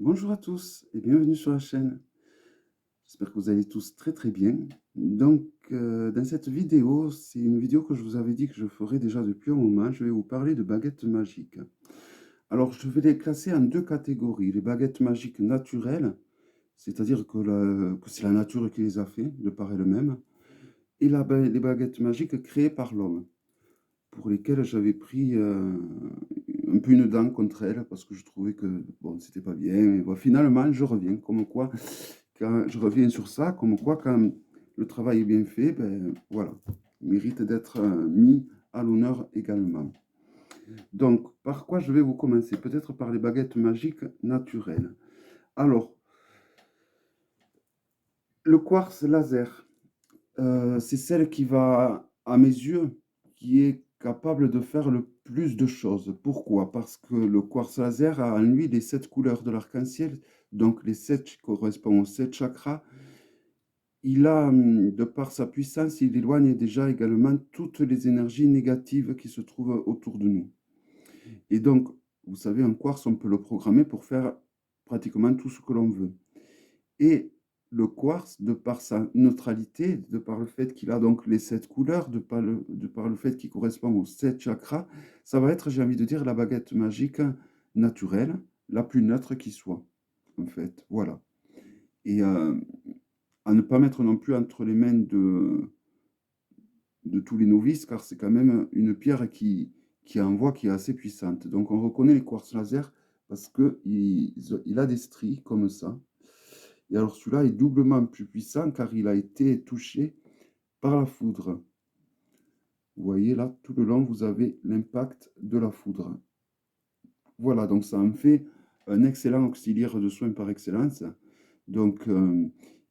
Bonjour à tous et bienvenue sur la chaîne. J'espère que vous allez tous très très bien. Donc, dans cette vidéo, c'est une vidéo que je vous avais dit que je ferais déjà depuis un moment. Je vais vous parler de baguettes magiques. Alors, je vais les classer en deux catégories. Les baguettes magiques naturelles, c'est-à-dire que c'est la nature qui les a fait de par elle-même, et les baguettes magiques créées par l'homme, pour lesquelles j'avais pris un peu une dent contre elles parce que je trouvais que bon, c'était pas bien. Et bon, finalement, je reviens, comme quoi, quand je reviens sur ça, comme quoi, quand le travail est bien fait, ben voilà, il mérite d'être mis à l'honneur également. Donc, par quoi je vais vous commencer? Peut-être par les baguettes magiques naturelles. Alors, le quartz laser. C'est celle qui va, à mes yeux, qui est capable de faire le plus de choses. Pourquoi? Parce que le quartz laser a en lui les 7 couleurs de l'arc-en-ciel, donc les 7 qui correspondent aux 7 chakras. Il a, de par sa puissance, il éloigne déjà également toutes les énergies négatives qui se trouvent autour de nous. Et donc, vous savez, un quartz, on peut le programmer pour faire pratiquement tout ce que l'on veut. Et le quartz, de par sa neutralité, de par le fait qu'il a donc les 7 couleurs, de par le fait qu'il correspond aux 7 chakras, ça va être, j'ai envie de dire, la baguette magique naturelle, la plus neutre qui soit, en fait. Voilà. Et à ne pas mettre non plus entre les mains de tous les novices, car c'est quand même une pierre qui envoie, qui est assez puissante. Donc on reconnaît les quartz laser parce qu'il a des stries comme ça. Et alors celui-là est doublement plus puissant car il a été touché par la foudre. Vous voyez là, tout le long, vous avez l'impact de la foudre. Voilà, donc ça en fait un excellent auxiliaire de soins par excellence. Donc,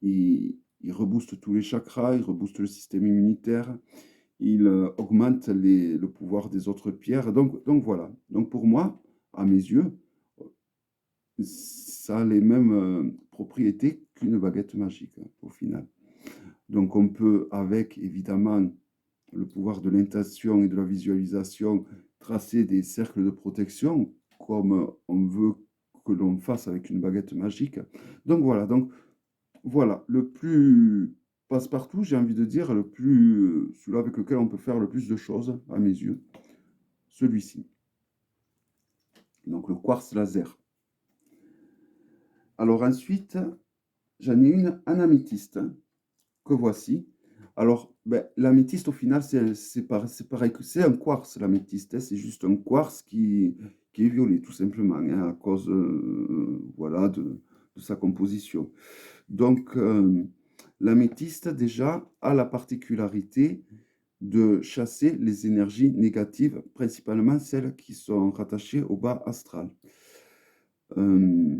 il rebooste tous les chakras, il rebooste le système immunitaire, il augmente le pouvoir des autres pierres. Donc voilà. Donc pour moi, à mes yeux, ça a les mêmes propriétés qu'une baguette magique, au final. Donc on peut, avec évidemment le pouvoir de l'intention et de la visualisation, tracer des cercles de protection, comme on veut que l'on fasse avec une baguette magique. Donc voilà, le plus passe-partout, j'ai envie de dire, celui avec lequel on peut faire le plus de choses, à mes yeux, celui-ci. Donc le quartz laser. Alors ensuite, j'en ai une en améthyste, que voici. Alors, ben, l'améthyste, au final, c'est pareil que c'est un quartz, l'améthyste, hein. C'est juste un quartz qui est violet, tout simplement, hein, à cause voilà, de sa composition. Donc, l'améthyste, déjà, a la particularité de chasser les énergies négatives, principalement celles qui sont rattachées au bas astral. Euh,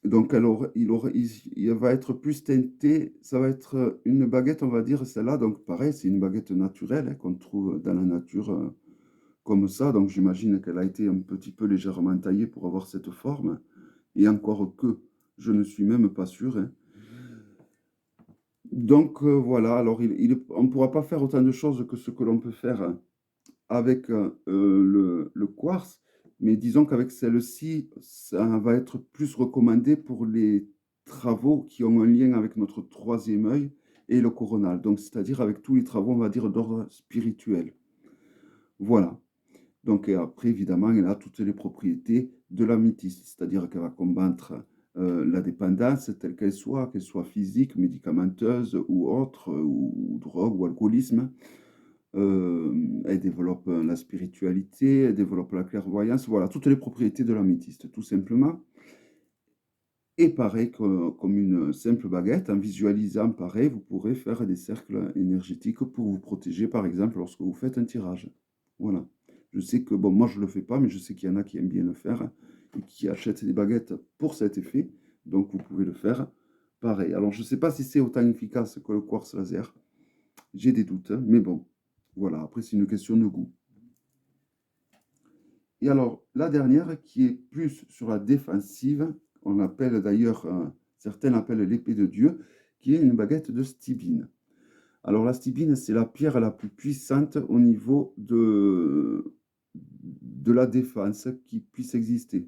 donc, alors, il va être plus teinté, ça va être une baguette, on va dire, celle-là. Donc, pareil, c'est une baguette naturelle hein, qu'on trouve dans la nature comme ça. Donc, j'imagine qu'elle a été un petit peu légèrement taillée pour avoir cette forme. Et encore que, je ne suis même pas sûr, hein. Donc, voilà, alors on ne pourra pas faire autant de choses que ce que l'on peut faire avec le quartz, mais disons qu'avec celle-ci, ça va être plus recommandé pour les travaux qui ont un lien avec notre troisième œil et le coronal. Donc, c'est-à-dire avec tous les travaux, on va dire, d'ordre spirituel. Voilà. Donc, et après, évidemment, elle a toutes les propriétés de l'améthyste, c'est-à-dire qu'elle va combattre la dépendance, telle qu'elle soit physique, médicamenteuse ou autre, ou drogue ou alcoolisme. Elle développe la spiritualité, elle développe la clairvoyance, voilà, toutes les propriétés de l'améthyste, tout simplement. Et pareil, comme une simple baguette, en visualisant pareil, vous pourrez faire des cercles énergétiques pour vous protéger, par exemple, lorsque vous faites un tirage. Voilà. Je sais que, bon, moi je ne le fais pas, mais je sais qu'il y en a qui aiment bien le faire et qui achètent des baguettes pour cet effet. Donc vous pouvez le faire pareil. Alors je ne sais pas si c'est autant efficace que le quartz laser. J'ai des doutes, hein, mais bon, voilà. Après, c'est une question de goût. Et alors, la dernière, qui est plus sur la défensive, on appelle d'ailleurs, certains l'appellent l'épée de Dieu, qui est une baguette de stibine. Alors, la stibine, c'est la pierre la plus puissante au niveau de la défense qui puisse exister.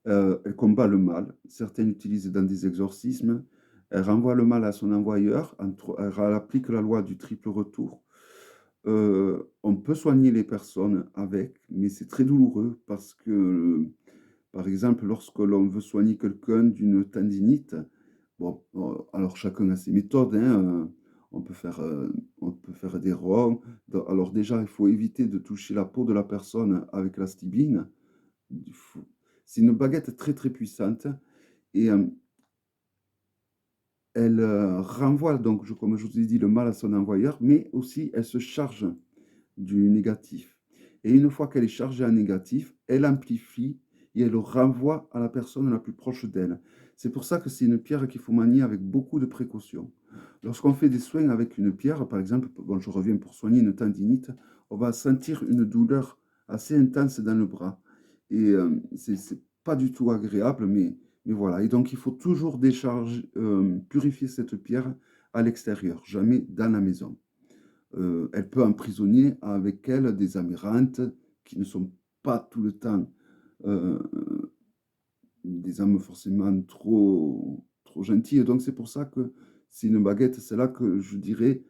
Elle combat le mal. Certaines l'utilisent dans des exorcismes. Elle renvoie le mal à son envoyeur. Elle applique la loi du triple retour. On peut soigner les personnes avec, mais c'est très douloureux parce que, par exemple, lorsque l'on veut soigner quelqu'un d'une tendinite, bon, alors chacun a ses méthodes, hein, on peut faire des ronds. Alors déjà, il faut éviter de toucher la peau de la personne avec la stibine. Il faut- C'est une baguette très très puissante et elle renvoie donc, comme je vous ai dit, le mal à son envoyeur, mais aussi elle se charge du négatif. Et une fois qu'elle est chargée en négatif, elle amplifie et elle le renvoie à la personne la plus proche d'elle. C'est pour ça que c'est une pierre qu'il faut manier avec beaucoup de précaution. Lorsqu'on fait des soins avec une pierre, par exemple, bon, je reviens pour soigner une tendinite, on va sentir une douleur assez intense dans le bras. Et c'est pas du tout agréable, mais voilà. Et donc, il faut toujours décharger, purifier cette pierre à l'extérieur, jamais dans la maison. Elle peut emprisonner avec elle des amérantes qui ne sont pas tout le temps euh, des âmes forcément trop gentilles. Et donc c'est pour ça que c'est une baguette, c'est là que je dirais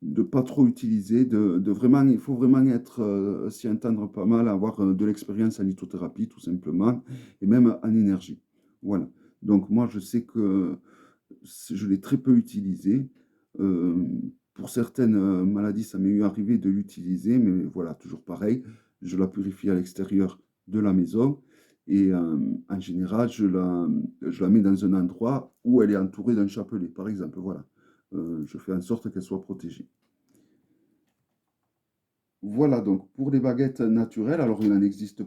de pas trop utiliser, de vraiment, il faut vraiment être, s'y entendre pas mal, avoir de l'expérience en lithothérapie tout simplement, et même en énergie. Voilà. Donc moi je sais que je l'ai très peu utilisé. Euh, pour certaines maladies, ça m'est eu arrivé de l'utiliser, mais voilà, toujours pareil. Je la purifie à l'extérieur de la maison et en général, je la mets dans un endroit où elle est entourée d'un chapelet, par exemple. Voilà. Je fais en sorte qu'elle soit protégée. Voilà donc pour les baguettes naturelles. Alors il en existe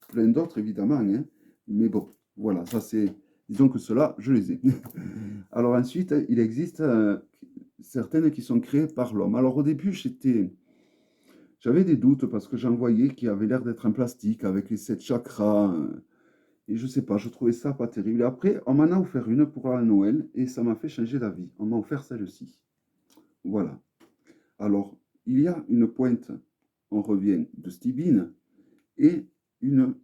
plein d'autres évidemment, hein, mais bon, voilà, ça c'est, disons que ceux-là, je les ai. Alors ensuite, il existe certaines qui sont créées par l'homme. Alors au début, j'avais des doutes parce que j'en voyais qui avaient l'air d'être en plastique avec les 7 chakras. Et je sais pas, je trouvais ça pas terrible. Et après, on m'en a offert une pour la Noël et ça m'a fait changer d'avis. On m'a offert celle-ci. Voilà. Alors, il y a une pointe, on revient, de stibine et une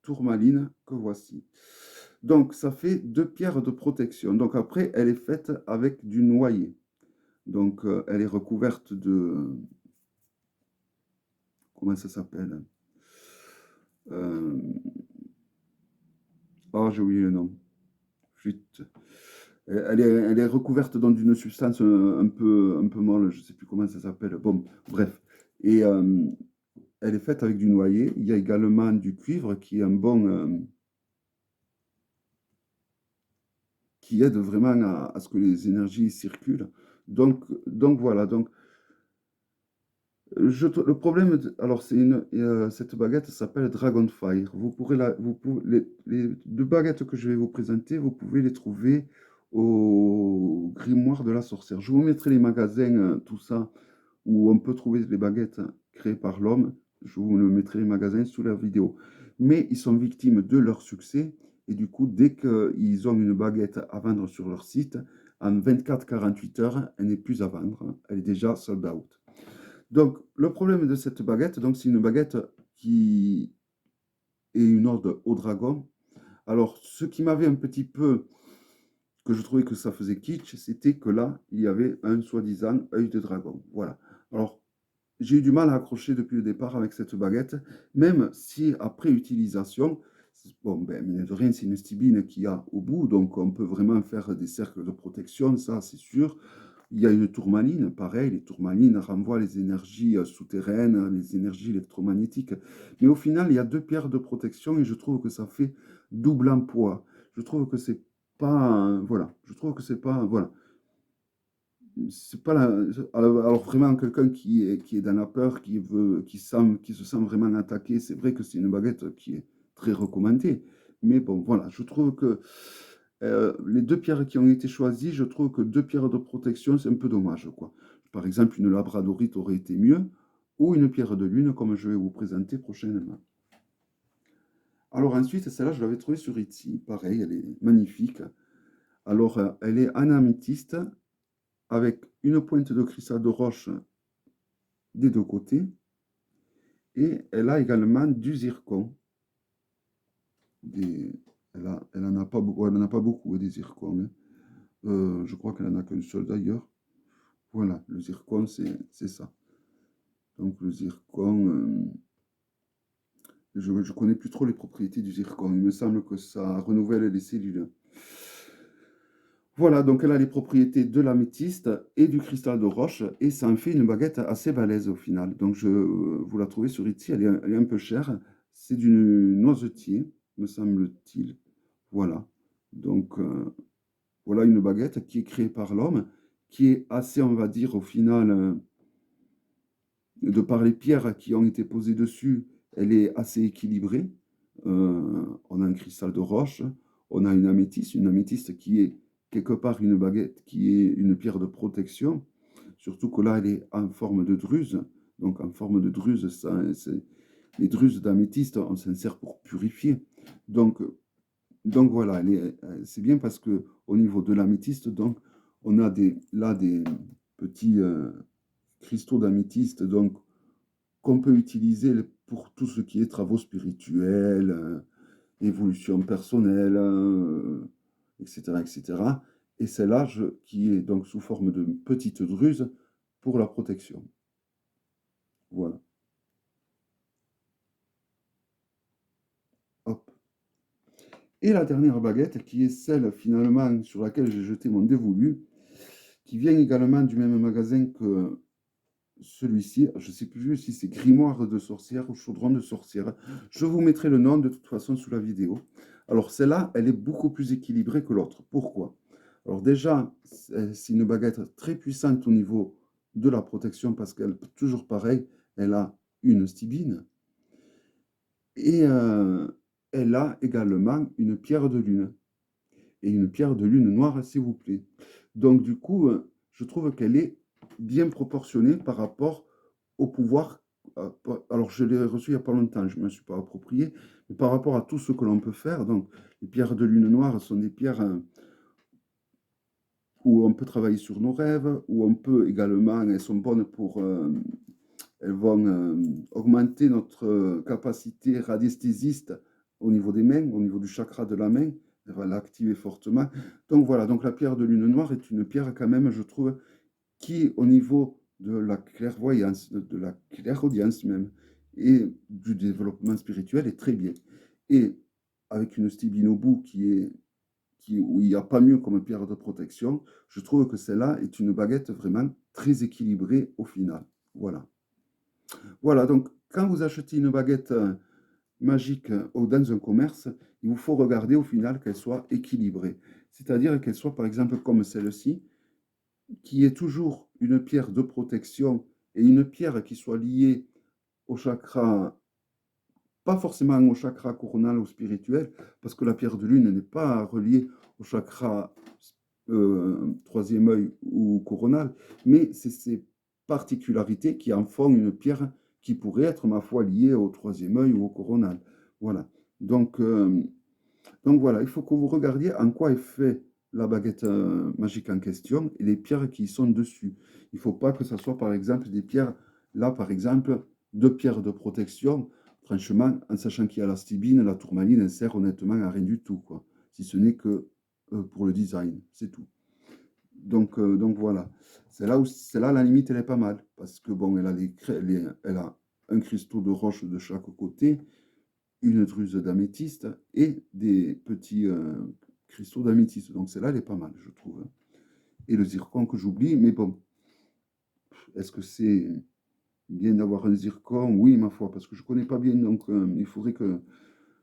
tourmaline que voici. Donc, ça fait 2 pierres de protection. Donc, après, elle est faite avec du noyer. Donc, elle est recouverte de... Comment ça s'appelle? euh, Oh, j'ai oublié le nom. Chut. Elle est recouverte donc d'une substance un peu molle, je ne sais plus comment ça s'appelle. Bon, bref. Et elle est faite avec du noyer. Il y a également du cuivre qui est un bon, qui aide vraiment à ce que les énergies circulent. Donc voilà. Donc le problème, alors cette baguette s'appelle Dragonfire. Les 2 baguettes que je vais vous présenter, vous pouvez les trouver au Grimoire de la Sorcière. Je vous mettrai les magasins, tout ça, où on peut trouver les baguettes créées par l'homme. Je vous mettrai les magasins sous la vidéo. Mais ils sont victimes de leur succès. Et du coup, dès qu'ils ont une baguette à vendre sur leur site, en 24-48 heures, elle n'est plus à vendre. Elle est déjà sold out. Donc, le problème de cette baguette, donc c'est une baguette qui est une ode au dragon. Alors, ce qui m'avait un petit peu, que je trouvais que ça faisait kitsch, c'était que là, il y avait un soi-disant œil de dragon. Voilà. Alors, j'ai eu du mal à accrocher depuis le départ avec cette baguette, même si après utilisation, bon, ben, mine de rien, c'est une stibine qu'il y a au bout, donc on peut vraiment faire des cercles de protection, ça c'est sûr. Il y a une tourmaline, pareil, les tourmalines renvoient les énergies souterraines, les énergies électromagnétiques. Mais au final, il y a 2 pierres de protection et je trouve que ça fait double emploi. Je trouve que c'est pas, voilà, je trouve que c'est pas, voilà, c'est pas la, alors vraiment quelqu'un qui est dans la peur, qui se sent vraiment attaqué, c'est vrai que c'est une baguette qui est très recommandée. Mais bon, voilà, je trouve que les 2 pierres qui ont été choisies, je trouve que 2 pierres de protection, c'est un peu dommage, quoi. Par exemple, une labradorite aurait été mieux, ou une pierre de lune, comme je vais vous présenter prochainement. Alors ensuite, celle-là, je l'avais trouvée sur Etsy. Pareil, elle est magnifique. Alors, elle est en améthyste, avec une pointe de cristal de roche des 2 côtés, et elle a également du zircon. des elle en a pas beaucoup, elle en a pas beaucoup, hein, des zircons, hein. Je crois qu'elle en a qu'un seul d'ailleurs. Voilà, le zircon, c'est ça. Donc le zircon, je connais plus trop les propriétés du zircon. Il me semble que ça renouvelle les cellules. Voilà, donc elle a les propriétés de l'améthyste et du cristal de roche, et ça en fait une baguette assez balèze au final. Donc vous la trouvez sur Etsy, elle est un peu chère. C'est du noisetier, me semble-t-il. Voilà. Donc voilà une baguette qui est créée par l'homme, qui est assez, on va dire, au final, de par les pierres qui ont été posées dessus, elle est assez équilibrée. On a un cristal de roche, on a une améthyste qui est quelque part une baguette, qui est une pierre de protection. Surtout que là, elle est en forme de druse. Donc en forme de druse, les druses d'améthyste, on s'en sert pour purifier. Donc, donc voilà, c'est bien parce que au niveau de l'améthyste, donc on a là des petits cristaux d'améthyste, donc qu'on peut utiliser pour tout ce qui est travaux spirituels, évolution personnelle, etc., etc. Et c'est l'âge qui est donc sous forme de petite druse pour la protection. Voilà. Hop. Et la dernière baguette, qui est celle finalement sur laquelle j'ai jeté mon dévolu, qui vient également du même magasin que celui-ci. Je ne sais plus si c'est Grimoire de sorcière ou Chaudron de sorcière. Je vous mettrai le nom de toute façon sous la vidéo. Alors celle-là, elle est beaucoup plus équilibrée que l'autre. Pourquoi? Alors déjà, c'est une baguette très puissante au niveau de la protection parce qu'elle, toujours pareil, elle a une stibine et elle a également une pierre de lune. Et une pierre de lune noire, s'il vous plaît. Donc, du coup, je trouve qu'elle est bien proportionnée par rapport au pouvoir. Alors, je l'ai reçu il n'y a pas longtemps, je ne me suis pas approprié, mais par rapport à tout ce que l'on peut faire. Donc, les pierres de lune noire sont des pierres où on peut travailler sur nos rêves, où on peut également, elles sont bonnes pour, elles vont augmenter notre capacité radiesthésiste au niveau des mains, au niveau du chakra de la main. Elle va l'activer fortement. Donc voilà, donc la pierre de lune noire est une pierre quand même, je trouve, qui au niveau de la clairvoyance, de la clairaudience même, et du développement spirituel est très bien. Et avec une stibine au bout où il n'y a pas mieux comme pierre de protection, je trouve que celle-là est une baguette vraiment très équilibrée au final. Voilà. Voilà, donc quand vous achetez une baguette magique dans un commerce, il vous faut regarder au final qu'elle soit équilibrée. C'est-à-dire qu'elle soit par exemple comme celle-ci, qui est toujours une pierre de protection et une pierre qui soit liée au chakra, pas forcément au chakra coronal ou spirituel, parce que la pierre de lune n'est pas reliée au chakra troisième œil ou coronal, mais c'est ces particularités qui en font une pierre qui pourrait être, ma foi, liée au troisième œil ou au coronal. Voilà. Donc, donc voilà, il faut que vous regardiez en quoi est fait la baguette magique en question et les pierres qui y sont dessus. Il ne faut pas que ce soit, par exemple, des pierres, là, par exemple, deux pierres de protection. Franchement, en sachant qu'il y a la stibine, la tourmaline, elle sert honnêtement à rien du tout, quoi. Si ce n'est que pour le design, c'est tout. Donc voilà. C'est là, la limite, elle est pas mal. Parce que bon, elle a un cristaux de roche de chaque côté, une druse d'améthyste et des petits cristaux d'améthyste. Donc celle-là, elle est pas mal, je trouve, hein. Et le zircon que j'oublie, mais bon, est-ce que c'est bien d'avoir un zircon? Oui, ma foi, parce que je ne connais pas bien, donc il faudrait que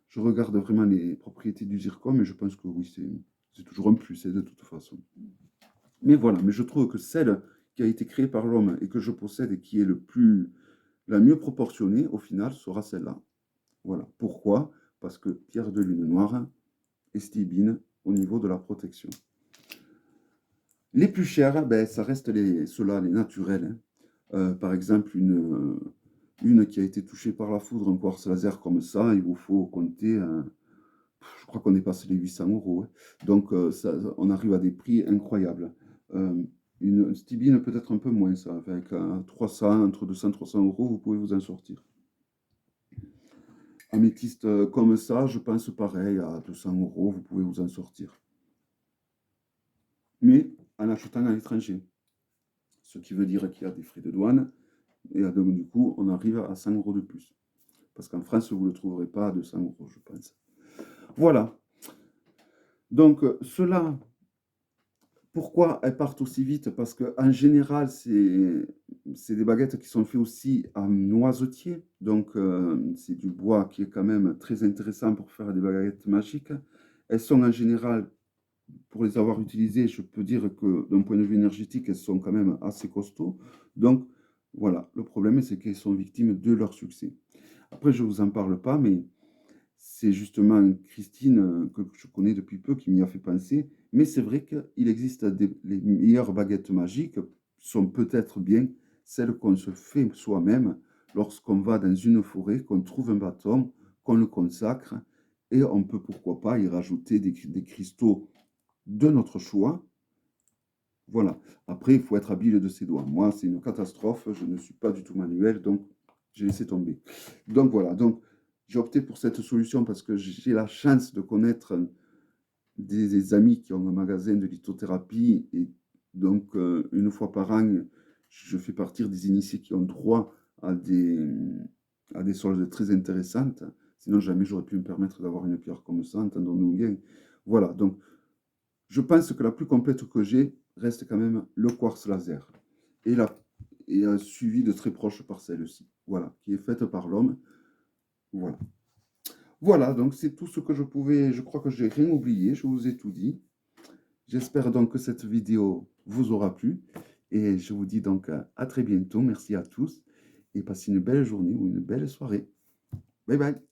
je regarde vraiment les propriétés du zircon, mais je pense que oui, c'est toujours un plus, de toute façon. Mais voilà, mais je trouve que celle qui a été créée par l'homme et que je possède et qui est la mieux proportionnée, au final, sera celle-là. Voilà. Pourquoi? Parce que pierre de lune noire et stibine au niveau de la protection. Les plus chers, ben, ça reste ceux-là, les naturels, hein. Par exemple, une qui a été touchée par la foudre, un quartz laser comme ça, il vous faut compter, je crois qu'on est passé les 800 euros, hein. Donc, on arrive à des prix incroyables. Euh, une stibine peut-être un peu moins, ça, avec 300, entre 200 et 300 euros, vous pouvez vous en sortir. Améthyste comme ça, je pense pareil, à 200 euros, vous pouvez vous en sortir. Mais en achetant à l'étranger. Ce qui veut dire qu'il y a des frais de douane. Et donc, du coup, on arrive à 100 euros de plus. Parce qu'en France, vous ne le trouverez pas à 200 euros, je pense. Voilà. Donc, cela, pourquoi elles partent aussi vite? Parce qu'en général, c'est des baguettes qui sont faites aussi en noisetier. Donc, c'est du bois qui est quand même très intéressant pour faire des baguettes magiques. Elles sont en général, pour les avoir utilisées, je peux dire que d'un point de vue énergétique, elles sont quand même assez costauds. Donc, voilà, le problème, c'est qu'elles sont victimes de leur succès. Après, je ne vous en parle pas, mais c'est justement Christine, que je connais depuis peu, qui m'y a fait penser. Mais c'est vrai qu'il existe les meilleures baguettes magiques sont peut-être bien celles qu'on se fait soi-même lorsqu'on va dans une forêt, qu'on trouve un bâton, qu'on le consacre, et on peut pourquoi pas y rajouter des cristaux de notre choix. Voilà. Après, il faut être habile de ses doigts. Moi, c'est une catastrophe. Je ne suis pas du tout manuel, donc j'ai laissé tomber. Donc voilà. Donc j'ai opté pour cette solution parce que j'ai la chance de connaître des amis qui ont un magasin de lithothérapie et donc une fois par an, je fais partir des initiés qui ont droit à des soldes très intéressantes. Sinon, jamais j'aurais pu me permettre d'avoir une pierre comme ça, entendons-nous bien. Voilà. Donc, je pense que la plus complète que j'ai reste quand même le quartz laser. Et, suivi de très proche par celle-ci. Voilà, qui est faite par l'homme. Voilà. Voilà, donc c'est tout ce que je pouvais. Je crois que j'ai rien oublié, je vous ai tout dit. J'espère donc que cette vidéo vous aura plu. Et je vous dis donc à très bientôt. Merci à tous. Et passez une belle journée ou une belle soirée. Bye bye.